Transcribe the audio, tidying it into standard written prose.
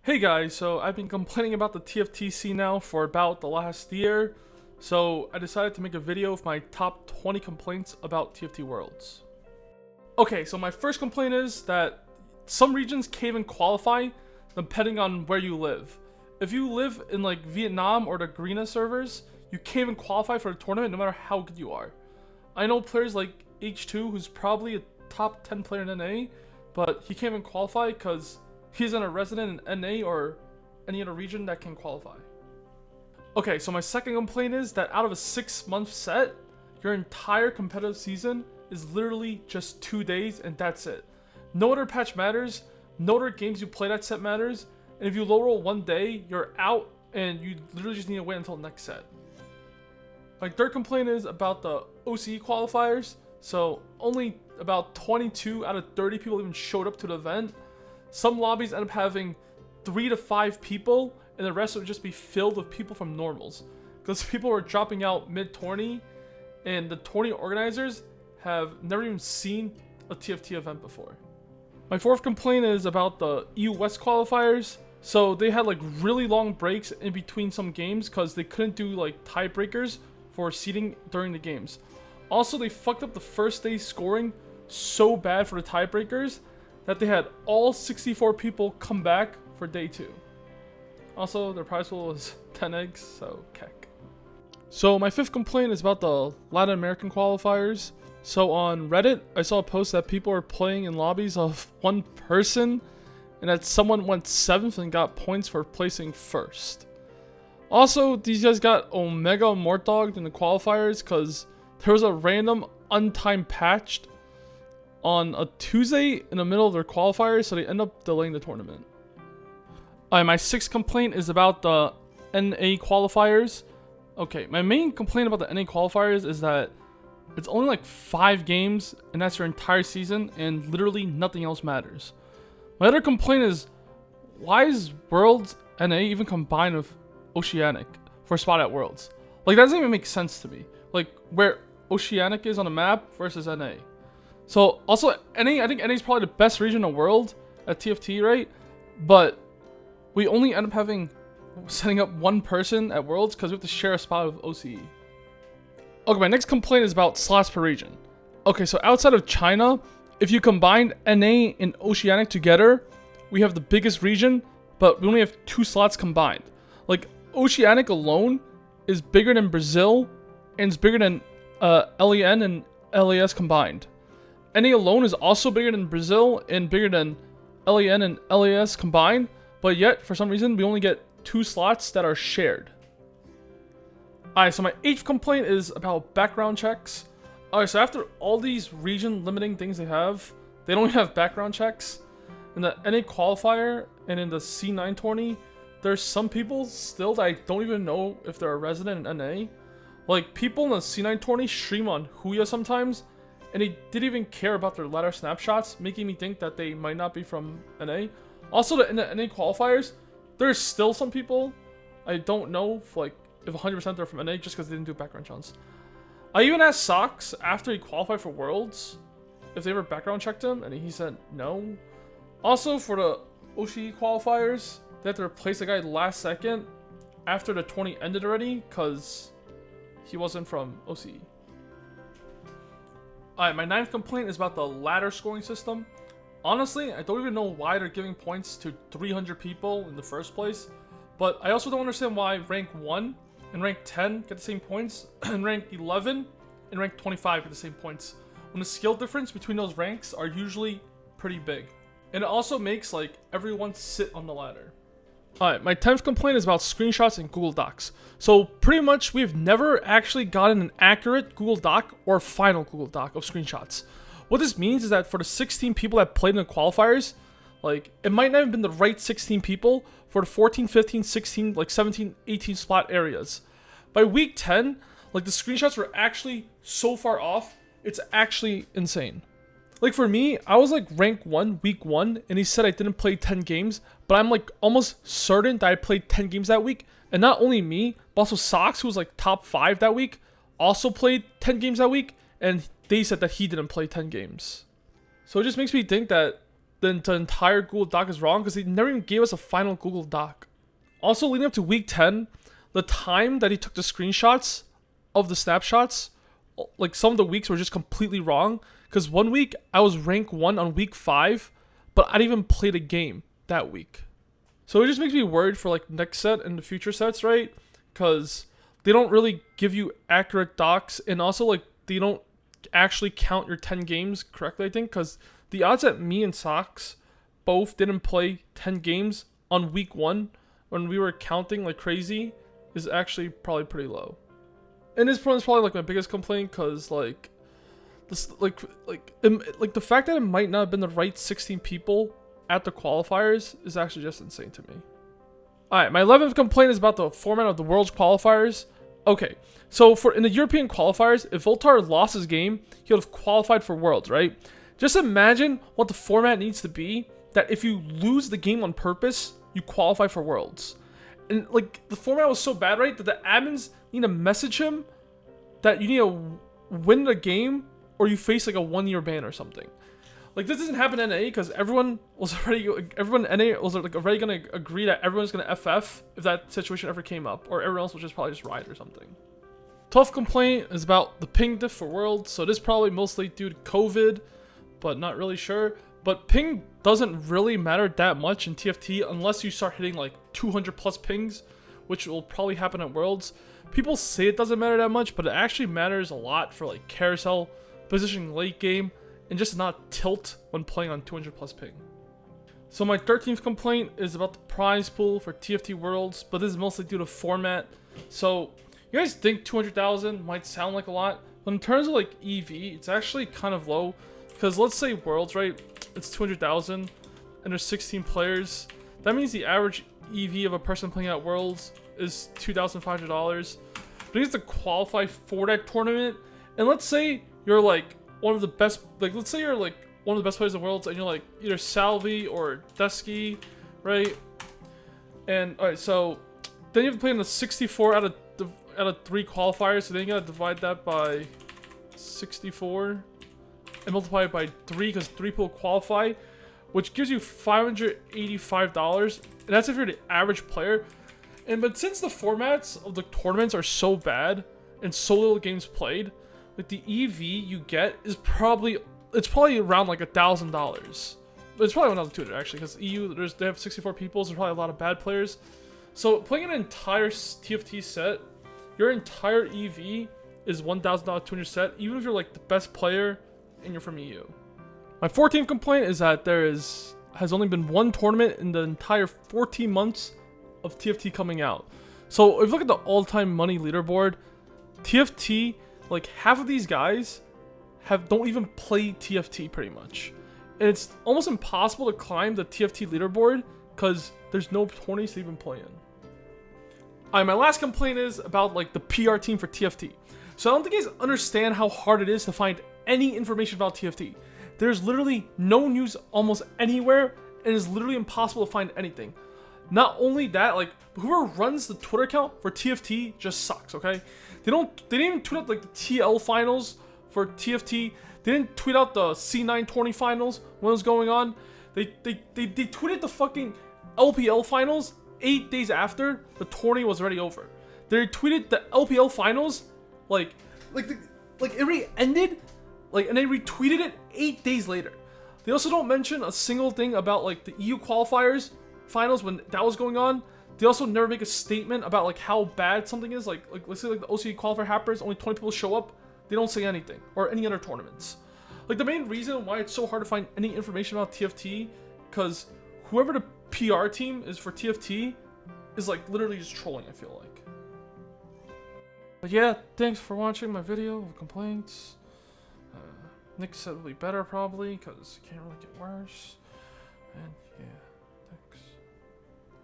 Hey guys, so I've been complaining about the TFT scene now for about the last year, so I decided to make a video of my top 20 complaints about TFT Worlds. Okay, so my first complaint is that some regions can't even qualify depending on where you live. If you live in like Vietnam or the Greener servers, you can't even qualify for the tournament no matter how good you are. I know players like H2 who's probably a top 10 player in NA, but he can't even qualify because he isn't a resident in NA or any other region that can qualify. Okay, so my second complaint is that out of a 6-month set, your entire competitive season is literally just 2 days and that's it. No other patch matters, no other games you play that set matters, and if you low roll one day, you're out and you literally just need to wait until the next set. My third complaint is about the Oce Qualifiers. So only about 22 out of 30 people even showed up to the event. Some lobbies end up having 3 to 5 people, and the rest would just be filled with people from normals. Because people were dropping out mid-tourney, and the tourney organizers have never even seen a TFT event before. My fourth complaint is about the Euw Qualifiers. So they had like really long breaks in between some games because they couldn't do like tiebreakers for seeding during the games. Also, they fucked up the first day scoring so bad for the tiebreakers that they had all 64 people come back for day 2. Also, their prize pool was 10 eggs, so keck. So my fifth complaint is about the Latin American qualifiers. So on Reddit, I saw a post that people are playing in lobbies of one person and that someone went 7th and got points for placing 1st. Also, these guys got Omega Mortdogged in the qualifiers because there was a random untimed patch on a Tuesday in the middle of their qualifiers, so they end up delaying the tournament. Alright, my sixth complaint is about the NA qualifiers. Okay, my main complaint about the NA qualifiers is that it's only like 5 games, and that's your entire season, and literally nothing else matters. My other complaint is, why is Worlds NA even combined with Oceanic for a spot at Worlds? Like, that doesn't even make sense to me. Like, where Oceanic is on the map versus NA. So, also, NA, I think NA is probably the best region in the world at TFT, right? But we only end up setting up one person at Worlds because we have to share a spot with OCE. Okay, my next complaint is about slots per region. Okay, so outside of China, if you combine NA and Oceanic together, we have the biggest region, but we only have 2 slots combined. Like, Oceanic alone is bigger than Brazil, and it's bigger than LEN and LAS combined. NA alone is also bigger than Brazil and bigger than LEN and LAS combined, but yet, for some reason, we only get 2 slots that are shared. Alright, so my 8th complaint is about background checks. Alright, so after all these region limiting things they don't even have background checks. In the NA qualifier and in the C9 tourney, there's some people still that I don't even know if they're a resident in NA. Like, people in the C9 tourney stream on Huya sometimes, and they didn't even care about their ladder snapshots, making me think that they might not be from NA. Also, in the NA qualifiers, there's still some people I don't know if 100% they're from NA just because they didn't do background checks. I even asked Socks after he qualified for Worlds if they ever background checked him, and he said no. Also, for the Oce Qualifiers, they had to replace the guy last second after the tourney ended already because he wasn't from OCE. Alright, my 9th complaint is about the ladder scoring system. Honestly, I don't even know why they're giving points to 300 people in the first place, but I also don't understand why rank 1 and rank 10 get the same points, and rank 11 and rank 25 get the same points, when the skill difference between those ranks are usually pretty big. And it also makes like everyone sit on the ladder. Alright, my 10th complaint is about screenshots in Google Docs. So pretty much we've never actually gotten an accurate Google Doc or final Google Doc of screenshots. What this means is that for the 16 people that played in the qualifiers, like, it might not have been the right 16 people for the 14, 15, 16, like 17, 18 spot areas. By week 10, like, the screenshots were actually so far off, it's actually insane. Like, for me, I was like rank 1, week 1, and he said I didn't play 10 games, but I'm like almost certain that I played 10 games that week. And not only me, but also Socks, who was like top 5 that week, also played 10 games that week, and they said that he didn't play 10 games. So it just makes me think that the entire Google Doc is wrong because he never even gave us a final Google Doc. Also, leading up to week 10, the time that he took the screenshots of the snapshots, like some of the weeks were just completely wrong. Because one week I was rank 1 on week 5, but I didn't even play the game that week. So it just makes me worried for like next set and the future sets, right? Because they don't really give you accurate docs, and also like they don't actually count your 10 games correctly, I think, because the odds that me and Socks both didn't play 10 games on week 1 when we were counting like crazy is actually probably pretty low. And this one is probably like my biggest complaint, because like this like the fact that it might not have been the right 16 people at the qualifiers is actually just insane to me. Alright, my 11th complaint is about the format of the Worlds qualifiers. Okay, so in the European qualifiers, if Voltar lost his game, he would have qualified for Worlds, right? Just imagine what the format needs to be, that if you lose the game on purpose, you qualify for Worlds. And like the format was so bad, right, that the admins need to message him that you need to win the game or you face like a 1-year ban or something. Like this doesn't happen in NA because everyone NA was like already gonna agree that everyone's gonna FF if that situation ever came up, or everyone else will just probably just ride or something. 12th complaint is about the ping diff for Worlds. So this is probably mostly due to COVID, but not really sure. But ping doesn't really matter that much in TFT unless you start hitting like 200 plus pings, which will probably happen at Worlds. People say it doesn't matter that much, but it actually matters a lot for like carousel, positioning late game, and just not tilt when playing on 200 plus ping. So my 13th complaint is about the prize pool for TFT Worlds, but this is mostly due to format. So you guys think 200,000 might sound like a lot, but in terms of like EV, it's actually kind of low, because let's say Worlds, right, it's 200,000 and there's 16 players. That means the average EV of a person playing at Worlds is $2,500. But you have to qualify for that tournament, and let's say you're like one of the best, like let's say you're like one of the best players in the Worlds, and you're like either Salvi or Desky, right? And alright, so then you have to play in the 64 out of 3 qualifiers, so then you gotta divide that by 64 and multiply it by 3 because 3 people qualify, which gives you $585, and that's if you're the average player. But since the formats of the tournaments are so bad and so little games played, like the EV you get is probably around like $1,000. But it's probably $1,200 actually, because EU they have 64 people, so there's probably a lot of bad players. So playing an entire TFT set, your entire EV is $1,000 200 set, even if you're like the best player and you're from EU. My 14th complaint is that there has only been one tournament in the entire 14 months of TFT coming out. So if you look at the all-time money leaderboard, TFT, like half of these guys don't even play TFT pretty much. And it's almost impossible to climb the TFT leaderboard because there's no tourneys to even play in. Alright, my last complaint is about like the PR team for TFT. So I don't think you guys understand how hard it is to find any information about TFT. There's literally no news almost anywhere, and it's literally impossible to find anything. Not only that, like whoever runs the Twitter account for TFT just sucks, okay? They didn't even tweet out like the TL finals for TFT. They didn't tweet out the C9 tourney finals when it was going on. They tweeted the fucking LPL finals 8 days after the tourney was already over. They tweeted the LPL finals like it already ended, like, and they retweeted it 8 days later. They also don't mention a single thing about like the Euw Qualifiers finals when that was going on. They also never make a statement about like how bad something is. Like let's say like the Oce Qualifier happers, only 20 people show up. They don't say anything, or any other tournaments. Like the main reason why it's so hard to find any information about TFT, because whoever the PR team is for TFT is like literally just trolling, I feel like. But yeah, thanks for watching my video of complaints. Nick said it'll be better probably, because it can't really get worse. And yeah.